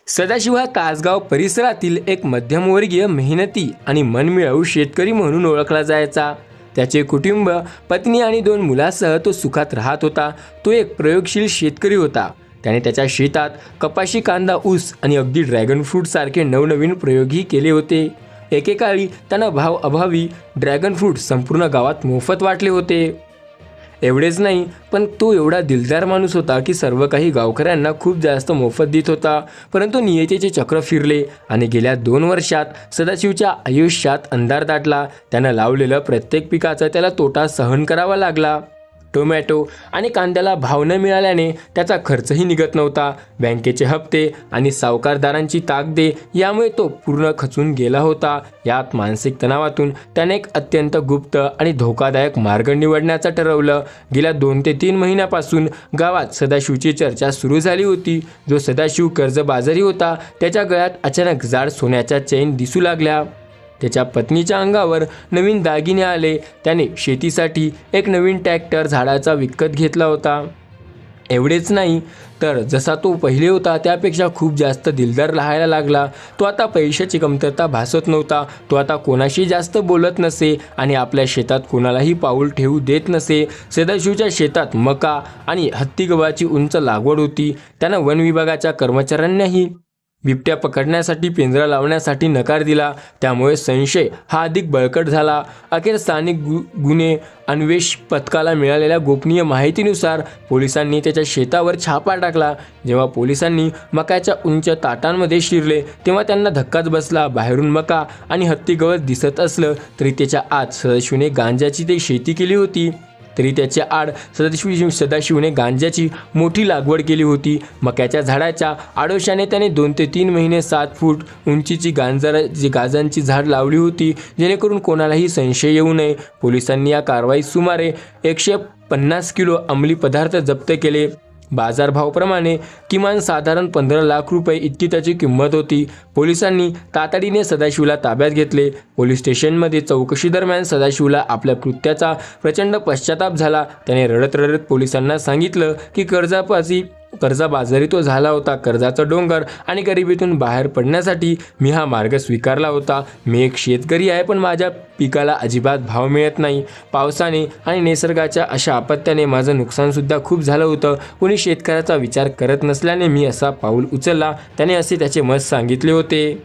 सदाशिव हा तासगाव परिसरातील एक मध्यमवर्गीय, मेहनती आणि मनमिळाऊ शेतकरी म्हणून ओळखला जायचा. त्याचे कुटुंब, पत्नी आणि 2 मुलांसह तो सुखात राहत होता. तो एक प्रयोगशील शेतकरी होता. त्याने त्याच्या शेतात कपाशी, कांदा, ऊस आणि अगदी ड्रॅगन फ्रूट सारखे नवनवीन प्रयोगही केले होते. एकेकाळी त्यांना भाव अभावी ड्रॅगन फ्रूट संपूर्ण गावात मोफत वाटले होते. एवढेच नाही, पण तो एवढा दिलदार माणूस होता की सर्व काही गावकऱ्यांना खूप जास्त मोफत देत होता. परंतु नियतीचे चक्र फिरले आणि गेल्या 2 वर्षात सदाशिवच्या आयुष्यात अंधार दाटला. त्यानं लावलेलं प्रत्येक पिकाचा त्याला तोटा सहन करावा लागला. टोमॅटो आणि कांद्याला भाव न मिळाल्याने त्याचा खर्चही निघत नव्हता. बँकेचे हप्ते आणि सावकारदारांची ताकदे यामुळे तो पूर्ण खचून गेला होता. यात मानसिक तणावातून त्याने एक अत्यंत गुप्त आणि धोकादायक मार्ग निवडण्याचं ठरवलं. गेल्या 2 ते 3 महिन्यापासून गावात सदाशिवची चर्चा सुरू झाली होती. जो सदाशिव कर्जबाजारी होता, त्याच्या गळ्यात अचानक जाड सोन्याच्या चेन दिसू लागल्या. त्याच्या पत्नीच्या अंगावर नवीन दागिने आले. त्याने शेतीसाठी एक नवीन ट्रॅक्टर झाडाचा विकत घेतला होता. एवढेच नाही, तर जसा तो पहिले होता त्यापेक्षा खूप जास्त दिलदार राहायला लागला. तो आता पैशाची कमतरता भासत नव्हता. तो आता कोणाशी जास्त बोलत नसे आणि आपल्या शेतात कोणालाही पाऊल ठेवू देत नसे. सदाशिवच्या शेतात मका आणि हत्तीगव्हाची उंच लागवड होती. त्यानं वन विभागाच्या कर्मचाऱ्यांनाही बिबट्या पकडण्यासाठी पिंजरा लावण्यासाठी नकार दिला. त्यामुळे संशय हा अधिक बळकट झाला. अखेर स्थानिक गुन्हे अन्वेष पथकाला मिळालेल्या गोपनीय माहितीनुसार पोलिसांनी त्याच्या शेतावर छापा टाकला. जेव्हा पोलिसांनी मकाच्या उंच ताटांमध्ये शिरले तेव्हा त्यांना धक्काच बसला. बाहेरून मका आणि हत्ती गवत दिसत असलं तरी त्याच्या आत सदाशिवने गांजाची ते शेती केली होती. सदाशिवने गांजाची मोठी लागवड केली होती. मक्याच्या झाडाच्या आडोशाने त्याने 2 ते 3 महिने 7 फूट उंचीची गांजांची झाड लावली होती, जेणेकरून कोणालाही संशय येऊ नये. पोलिसांनी या कारवाईत सुमारे 150 किलो अंमली पदार्थ जप्त केले. बाजारभावाप्रमाणे किमान साधारण 15 लाख रुपये इतकी त्याची किंमत होती. पोलिसांनी तातडीने सदाशिवला ताब्यात घेतले. पोलीस स्टेशनमध्ये चौकशी दरम्यान सदाशिवला आपल्या कृत्याचा प्रचंड पश्चाताप झाला. त्याने रडत रडत पोलिसांना सांगितलं की कर्जाबाजारी तो झाला होता. कर्जाचा डोंगर आणि गरिबीतून बाहेर पडण्यासाठी मी हा मार्ग स्वीकारला होता. मी एक शेतकरी आहे, पण माझ्या पिकाला अजिबात भाव मिळत नाही. पावसाने आणि निसर्गाच्या अशा आपत्त्याने माझं नुकसानसुद्धा खूप झालं होतं. कोणी शेतकऱ्याचा विचार करत नसल्याने मी असा पाऊल उचलला. त्याने असे त्याचे मत सांगितले होते.